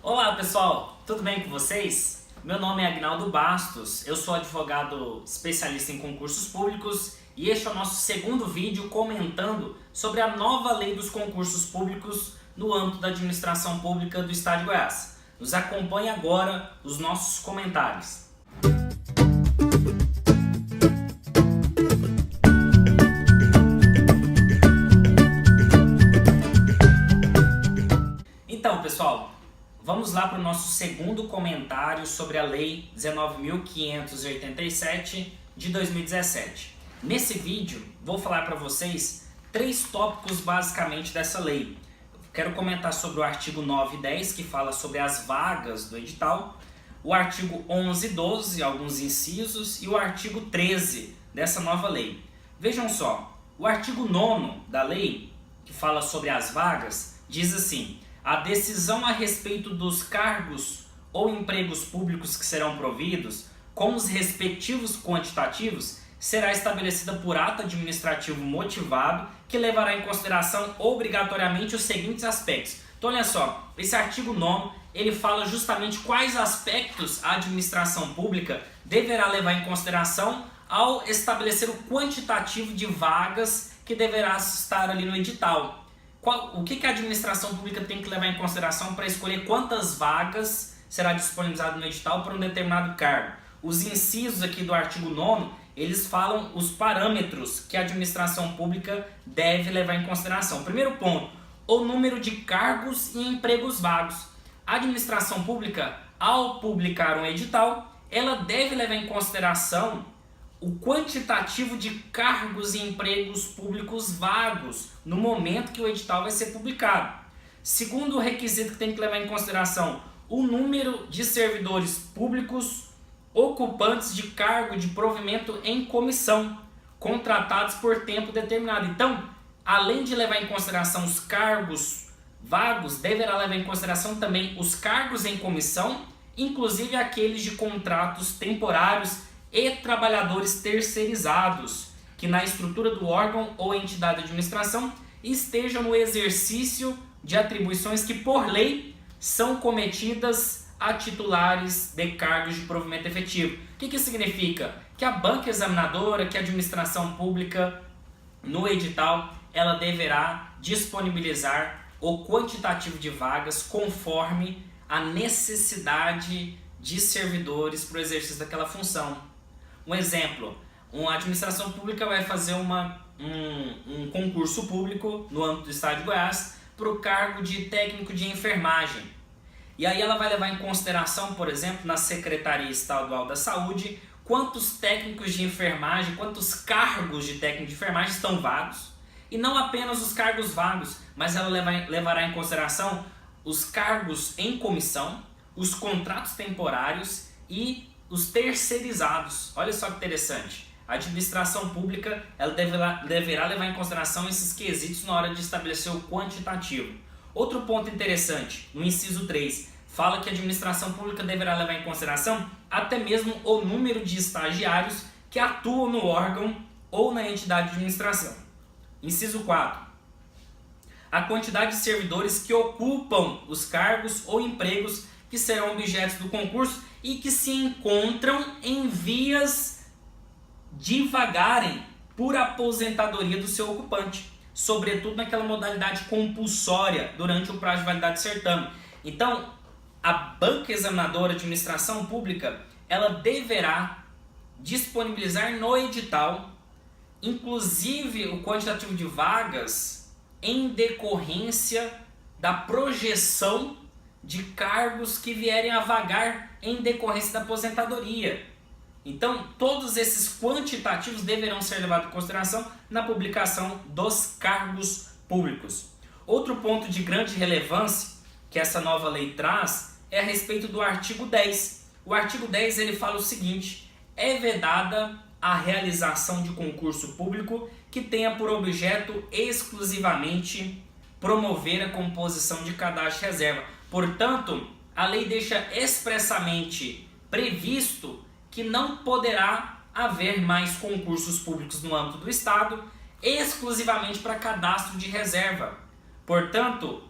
Olá pessoal, tudo bem com vocês? Meu nome é Agnaldo Bastos, eu sou advogado especialista em concursos públicos e este é o nosso segundo vídeo comentando sobre a nova lei dos concursos públicos no âmbito da administração pública do Estado de Goiás. Nos acompanhe agora os nossos comentários. Então pessoal, vamos lá para o nosso segundo comentário sobre a Lei 19.587 de 2017. Nesse vídeo, vou falar para vocês três tópicos basicamente dessa lei. Quero comentar sobre o artigo 9 e 10, que fala sobre as vagas do edital, o artigo 11 e 12, alguns incisos, e o artigo 13 dessa nova lei. Vejam só, o artigo 9 da lei, que fala sobre as vagas, diz assim: a decisão a respeito dos cargos ou empregos públicos que serão providos, com os respectivos quantitativos, será estabelecida por ato administrativo motivado que levará em consideração obrigatoriamente os seguintes aspectos. Então olha só, esse artigo 9 ele fala justamente quais aspectos a administração pública deverá levar em consideração ao estabelecer o quantitativo de vagas que deverá estar ali no edital. O que a administração pública tem que levar em consideração para escolher quantas vagas será disponibilizado no edital para um determinado cargo? Os incisos aqui do artigo 9, eles falam os parâmetros que a administração pública deve levar em consideração. Primeiro ponto, o número de cargos e empregos vagos. A administração pública, ao publicar um edital, ela deve levar em consideração o quantitativo de cargos e empregos públicos vagos no momento que o edital vai ser publicado. Segundo requisito que tem que levar em consideração, o número de servidores públicos ocupantes de cargo de provimento em comissão, contratados por tempo determinado. Então, além de levar em consideração os cargos vagos, deverá levar em consideração também os cargos em comissão, inclusive aqueles de contratos temporários e trabalhadores terceirizados, que na estrutura do órgão ou entidade de administração estejam no exercício de atribuições que, por lei, são cometidas a titulares de cargos de provimento efetivo. O que isso significa? Que a banca examinadora, que a administração pública, no edital, ela deverá disponibilizar o quantitativo de vagas conforme a necessidade de servidores para o exercício daquela função. Um exemplo, uma administração pública vai fazer um concurso público no âmbito do Estado de Goiás para o cargo de técnico de enfermagem. E aí ela vai levar em consideração, por exemplo, na Secretaria Estadual da Saúde, quantos técnicos de enfermagem, quantos cargos de técnico de enfermagem estão vagos. E não apenas os cargos vagos, mas ela levará em consideração os cargos em comissão, os contratos temporários e os terceirizados. Olha só que interessante. A administração pública ela deverá levar em consideração esses quesitos na hora de estabelecer o quantitativo. Outro ponto interessante, no inciso 3, fala que a administração pública deverá levar em consideração até mesmo o número de estagiários que atuam no órgão ou na entidade de administração. Inciso 4. A quantidade de servidores que ocupam os cargos ou empregos que serão objetos do concurso e que se encontram em vias de vagarem por aposentadoria do seu ocupante, sobretudo naquela modalidade compulsória durante o prazo de validade do certame. Então, a banca examinadora de administração pública, ela deverá disponibilizar no edital, inclusive o quantitativo de vagas em decorrência da projeção de cargos que vierem a vagar em decorrência da aposentadoria. Então, todos esses quantitativos deverão ser levados em consideração na publicação dos cargos públicos. Outro ponto de grande relevância que essa nova lei traz é a respeito do artigo 10. O artigo 10 ele fala o seguinte: é vedada a realização de concurso público que tenha por objeto exclusivamente promover a composição de cadastro de reserva. Portanto, a lei deixa expressamente previsto que não poderá haver mais concursos públicos no âmbito do Estado exclusivamente para cadastro de reserva. Portanto,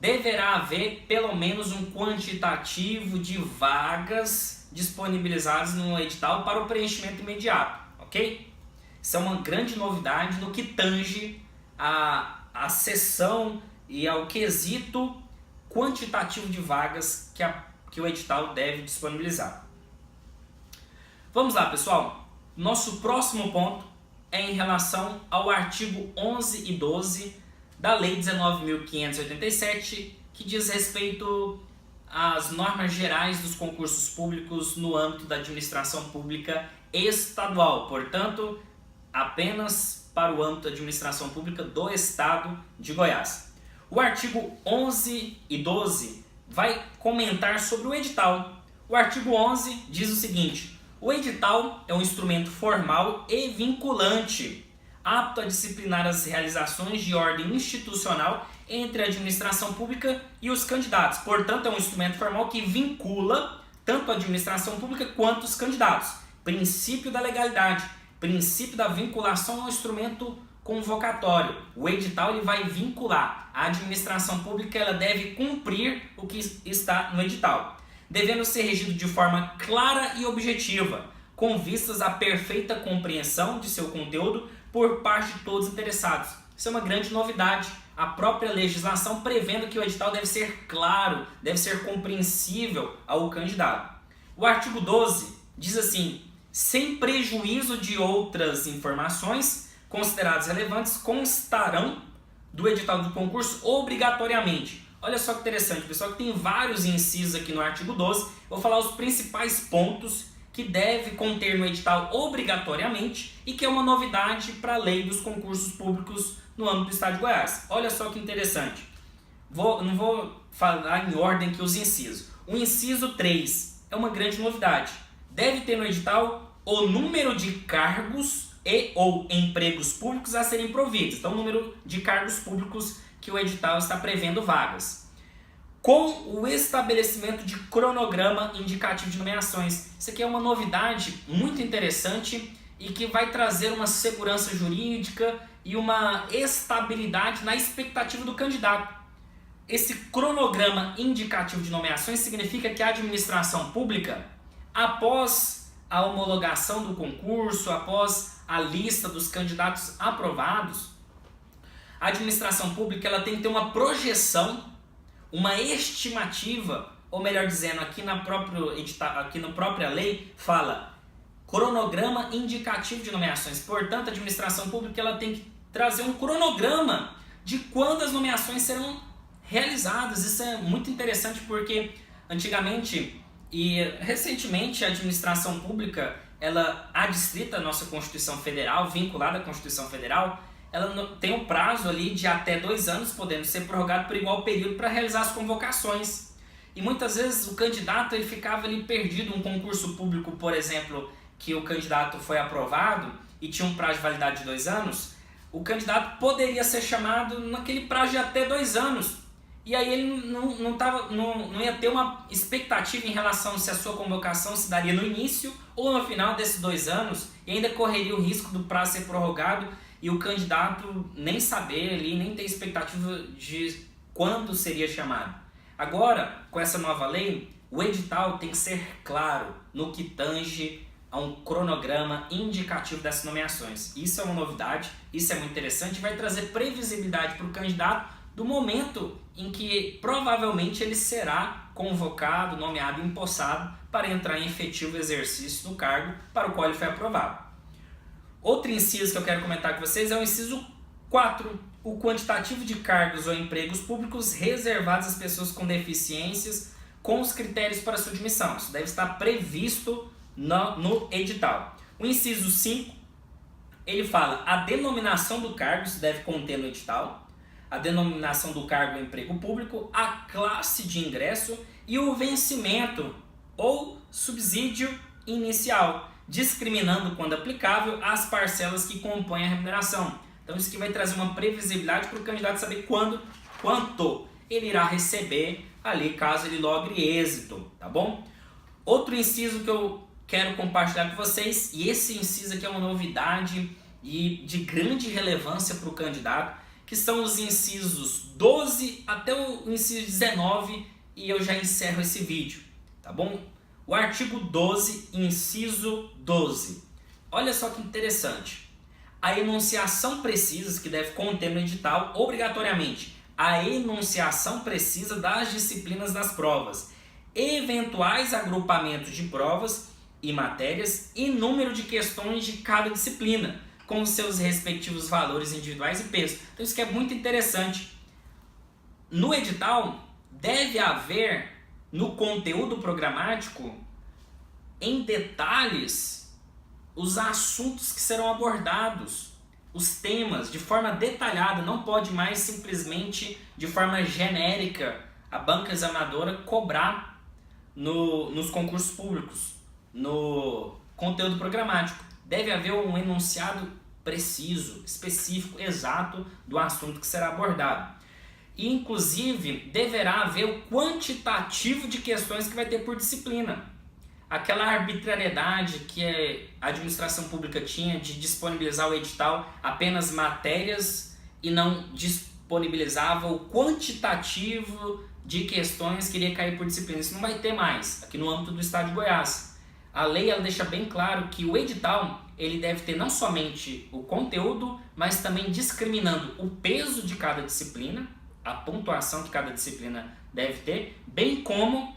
deverá haver pelo menos um quantitativo de vagas disponibilizadas no edital para o preenchimento imediato, ok? Isso é uma grande novidade no que tange a seção e ao quesito quantitativo de vagas que o edital deve disponibilizar. Vamos lá, pessoal. Nosso próximo ponto é em relação ao artigo 11 e 12 da Lei 19.587, que diz respeito às normas gerais dos concursos públicos no âmbito da administração pública estadual, portanto, apenas para o âmbito da administração pública do Estado de Goiás. O artigo 11 e 12 vai comentar sobre o edital. O artigo 11 diz o seguinte: o edital é um instrumento formal e vinculante, apto a disciplinar as realizações de ordem institucional entre a administração pública e os candidatos. Portanto, é um instrumento formal que vincula tanto a administração pública quanto os candidatos. Princípio da legalidade, princípio da vinculação ao instrumento convocatório. O edital ele vai vincular. A administração pública ela deve cumprir o que está no edital, devendo ser regido de forma clara e objetiva, com vistas à perfeita compreensão de seu conteúdo por parte de todos os interessados. Isso é uma grande novidade. A própria legislação prevendo que o edital deve ser claro, deve ser compreensível ao candidato. O artigo 12 diz assim: sem prejuízo de outras informações consideradas relevantes, constarão do edital do concurso obrigatoriamente. Olha só que interessante, pessoal, que tem vários incisos aqui no artigo 12. Vou falar os principais pontos que deve conter no edital obrigatoriamente e que é uma novidade para a lei dos concursos públicos no âmbito do Estado de Goiás. Olha só que interessante. Não vou falar em ordem aqui os incisos. O inciso 3 é uma grande novidade. Deve ter no edital o número de cargos e ou empregos públicos a serem providos. Então, o número de cargos públicos que o edital está prevendo vagas, com o estabelecimento de cronograma indicativo de nomeações. Isso aqui é uma novidade muito interessante e que vai trazer uma segurança jurídica e uma estabilidade na expectativa do candidato. Esse cronograma indicativo de nomeações significa que a administração pública, após a homologação do concurso, após a lista dos candidatos aprovados, a administração pública ela tem que ter uma projeção, uma estimativa, ou melhor dizendo, aqui na própria lei fala cronograma indicativo de nomeações. Portanto, a administração pública ela tem que trazer um cronograma de quando as nomeações serão realizadas. Isso é muito interessante porque antigamente e recentemente a administração pública, ela adstrita à nossa Constituição Federal, vinculada à Constituição Federal, ela tem um prazo ali de até 2 anos, podendo ser prorrogado por igual período para realizar as convocações. E muitas vezes o candidato ele ficava ali perdido, um concurso público, por exemplo, que o candidato foi aprovado e tinha um prazo de validade de 2 anos, o candidato poderia ser chamado naquele prazo de até 2 anos. E aí ele não ia ter uma expectativa em relação se a sua convocação se daria no início ou no final desses 2 anos, e ainda correria o risco do prazo ser prorrogado e o candidato nem saber ali, nem ter expectativa de quando seria chamado. Agora, com essa nova lei, o edital tem que ser claro no que tange a um cronograma indicativo dessas nomeações. Isso é uma novidade, isso é muito interessante, vai trazer previsibilidade para o candidato do momento em que provavelmente ele será convocado, nomeado e empossado para entrar em efetivo exercício do cargo para o qual ele foi aprovado. Outro inciso que eu quero comentar com vocês é o inciso 4, o quantitativo de cargos ou empregos públicos reservados às pessoas com deficiências com os critérios para sua admissão. Isso deve estar previsto no edital. O inciso 5, ele fala a denominação do cargo, isso deve conter no edital, a denominação do cargo ou emprego público, a classe de ingresso e o vencimento ou subsídio inicial, discriminando, quando aplicável, as parcelas que compõem a remuneração. Então isso aqui vai trazer uma previsibilidade para o candidato saber quanto ele irá receber ali, caso ele logre êxito, tá bom? Outro inciso que eu quero compartilhar com vocês, e esse inciso aqui é uma novidade e de grande relevância para o candidato, que são os incisos 12 até o inciso 19, e eu já encerro esse vídeo, tá bom? O artigo 12, inciso 12. Olha só que interessante. A enunciação precisa, que deve conter no edital, obrigatoriamente, a enunciação precisa das disciplinas das provas, eventuais agrupamentos de provas e matérias e número de questões de cada disciplina, com os seus respectivos valores individuais e peso. Então isso que é muito interessante. No edital, deve haver, no conteúdo programático, em detalhes, os assuntos que serão abordados, os temas, de forma detalhada. Não pode mais simplesmente, de forma genérica, a banca examinadora cobrar nos concursos públicos, no conteúdo programático. Deve haver um enunciado preciso, específico, exato do assunto que será abordado. E, inclusive, deverá haver o quantitativo de questões que vai ter por disciplina. Aquela arbitrariedade que a administração pública tinha de disponibilizar o edital apenas matérias e não disponibilizava o quantitativo de questões que iria cair por disciplina. Isso não vai ter mais aqui no âmbito do estado de Goiás. A lei ela deixa bem claro que o edital ele deve ter não somente o conteúdo, mas também discriminando o peso de cada disciplina, a pontuação que cada disciplina deve ter, bem como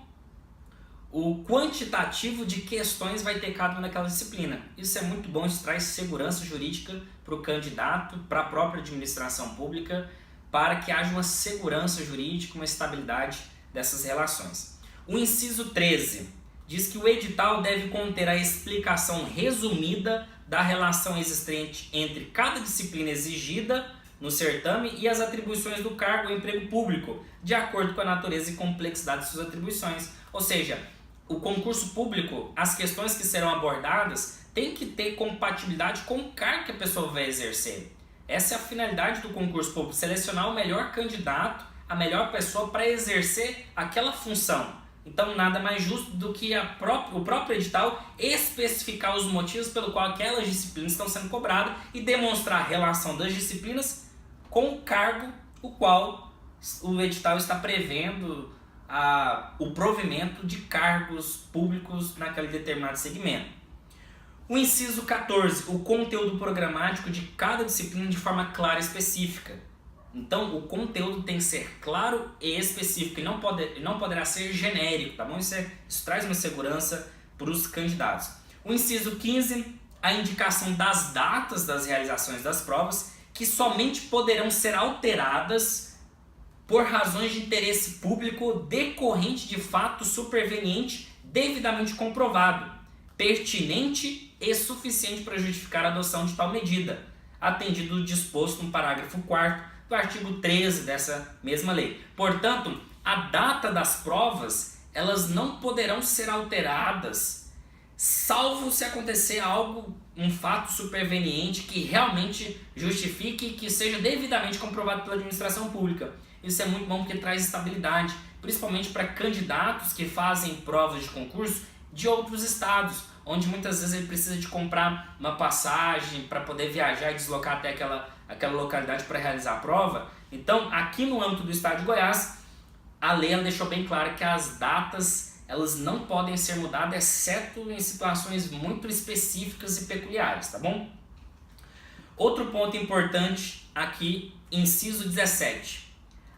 o quantitativo de questões vai ter cada uma daquela disciplina. Isso é muito bom, isso traz segurança jurídica para o candidato, para a própria administração pública, para que haja uma segurança jurídica, uma estabilidade dessas relações. O inciso 13 diz que o edital deve conter a explicação resumida da relação existente entre cada disciplina exigida no certame e as atribuições do cargo ou emprego público, de acordo com a natureza e complexidade de suas atribuições. Ou seja, o concurso público, as questões que serão abordadas têm que ter compatibilidade com o cargo que a pessoa vai exercer. Essa é a finalidade do concurso público, selecionar o melhor candidato, a melhor pessoa para exercer aquela função. Então nada mais justo do que o próprio edital especificar os motivos pelo qual aquelas disciplinas estão sendo cobradas e demonstrar a relação das disciplinas com o cargo o qual o edital está prevendo o provimento de cargos públicos naquele determinado segmento. O inciso 14, o conteúdo programático de cada disciplina de forma clara e específica. Então, o conteúdo tem que ser claro e específico e não poderá ser genérico, tá bom? Isso traz uma segurança para os candidatos. O inciso 15, a indicação das datas das realizações das provas, que somente poderão ser alteradas por razões de interesse público decorrente de fato superveniente devidamente comprovado, pertinente e suficiente para justificar a adoção de tal medida, atendido o disposto no parágrafo 4º do artigo 13 dessa mesma lei. Portanto, a data das provas, elas não poderão ser alteradas, salvo se acontecer um fato superveniente que realmente justifique e que seja devidamente comprovado pela administração pública. Isso é muito bom porque traz estabilidade, principalmente para candidatos que fazem provas de concurso de outros estados, onde muitas vezes ele precisa de comprar uma passagem para poder viajar e deslocar até aquela localidade para realizar a prova. Então, aqui no âmbito do estado de Goiás, a lei ela deixou bem claro que as datas elas não podem ser mudadas, exceto em situações muito específicas e peculiares, tá bom? Outro ponto importante aqui, inciso 17.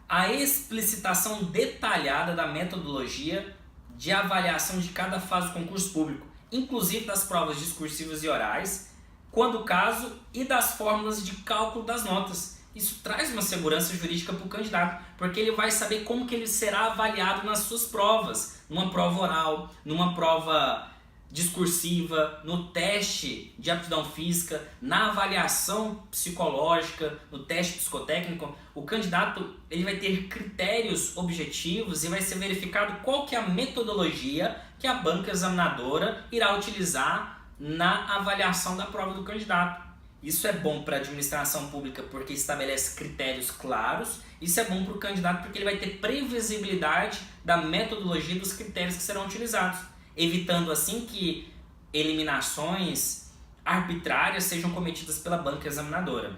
A explicitação detalhada da metodologia de avaliação de cada fase do concurso público, inclusive das provas discursivas e orais, quando o caso, e das fórmulas de cálculo das notas. Isso traz uma segurança jurídica para o candidato, porque ele vai saber como que ele será avaliado nas suas provas, numa prova oral, numa prova discursiva, no teste de aptidão física, na avaliação psicológica, no teste psicotécnico. O candidato ele vai ter critérios objetivos e vai ser verificado qual que é a metodologia que a banca examinadora irá utilizar na avaliação da prova do candidato. Isso é bom para a administração pública porque estabelece critérios claros. Isso é bom para o candidato porque ele vai ter previsibilidade da metodologia dos critérios que serão utilizados, evitando assim que eliminações arbitrárias sejam cometidas pela banca examinadora.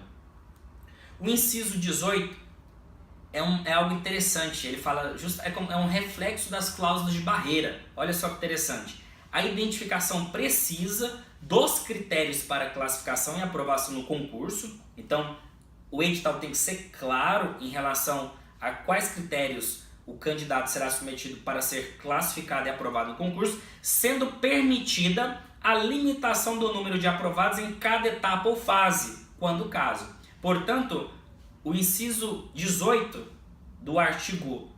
O inciso 18 é algo interessante, ele fala, é um reflexo das cláusulas de barreira. Olha só que interessante. A identificação precisa dos critérios para classificação e aprovação no concurso. Então, o edital tem que ser claro em relação a quais critérios o candidato será submetido para ser classificado e aprovado no concurso, sendo permitida a limitação do número de aprovados em cada etapa ou fase, quando o caso. Portanto, o inciso 18 do artigo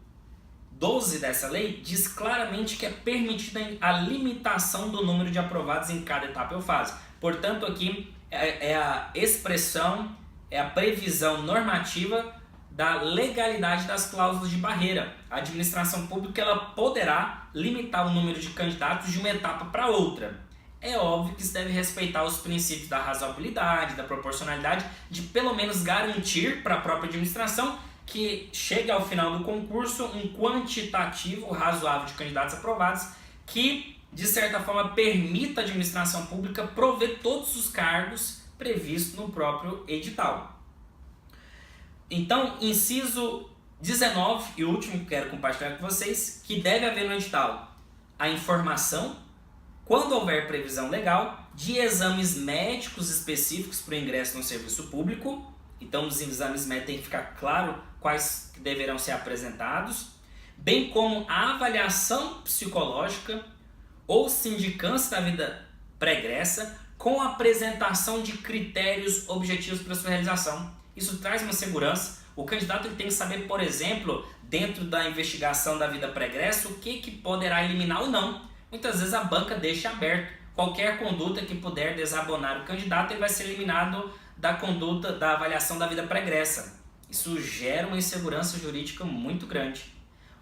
12 dessa lei diz claramente que é permitida a limitação do número de aprovados em cada etapa ou fase. Portanto, aqui é a expressão, é a previsão normativa da legalidade das cláusulas de barreira. A administração pública ela poderá limitar o número de candidatos de uma etapa para outra. É óbvio que isso deve respeitar os princípios da razoabilidade, da proporcionalidade, de pelo menos garantir para a própria administração que chegue ao final do concurso um quantitativo razoável de candidatos aprovados que, de certa forma, permita à administração pública prover todos os cargos previstos no próprio edital. Então, inciso 19 e último que quero compartilhar com vocês, que deve haver no edital a informação, quando houver previsão legal, de exames médicos específicos para o ingresso no serviço público. Então, nos exames médicos tem que ficar claro quais deverão ser apresentados, bem como a avaliação psicológica ou sindicância da vida pregressa com a apresentação de critérios objetivos para sua realização. Isso traz uma segurança. O candidato ele tem que saber, por exemplo, dentro da investigação da vida pregressa, o que poderá eliminar ou não. Muitas vezes a banca deixa aberto. Qualquer conduta que puder desabonar o candidato ele vai ser eliminado da conduta da avaliação da vida pregressa. Isso gera uma insegurança jurídica muito grande.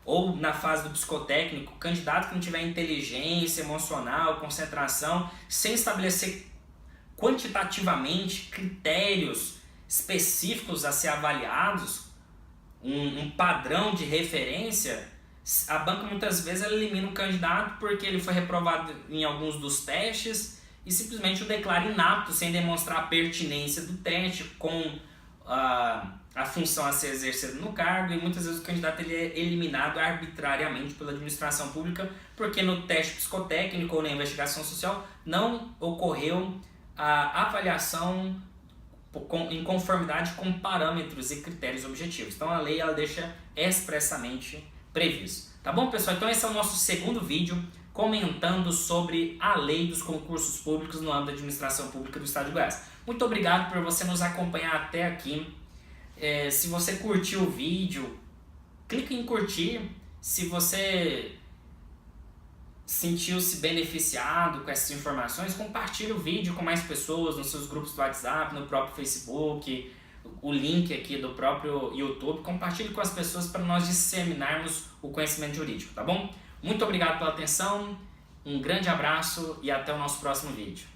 Ou na fase do psicotécnico, o candidato que não tiver inteligência emocional, concentração, sem estabelecer quantitativamente critérios específicos a ser avaliados, um padrão de referência, a banca muitas vezes ela elimina o candidato porque ele foi reprovado em alguns dos testes e simplesmente o declara inapto sem demonstrar a pertinência do teste com a função a ser exercida no cargo, e muitas vezes o candidato ele é eliminado arbitrariamente pela administração pública porque no teste psicotécnico ou na investigação social não ocorreu a avaliação em conformidade com parâmetros e critérios objetivos. Então a lei ela deixa expressamente previsto. Tá bom, pessoal? Então esse é o nosso segundo vídeo comentando sobre a lei dos concursos públicos no âmbito da administração pública do Estado de Goiás. Muito obrigado por você nos acompanhar até aqui. Se você curtiu o vídeo, clique em curtir. Se você sentiu-se beneficiado com essas informações, compartilhe o vídeo com mais pessoas nos seus grupos do WhatsApp, no próprio Facebook, o link aqui do próprio YouTube. Compartilhe com as pessoas para nós disseminarmos o conhecimento jurídico, tá bom? Muito obrigado pela atenção, um grande abraço e até o nosso próximo vídeo.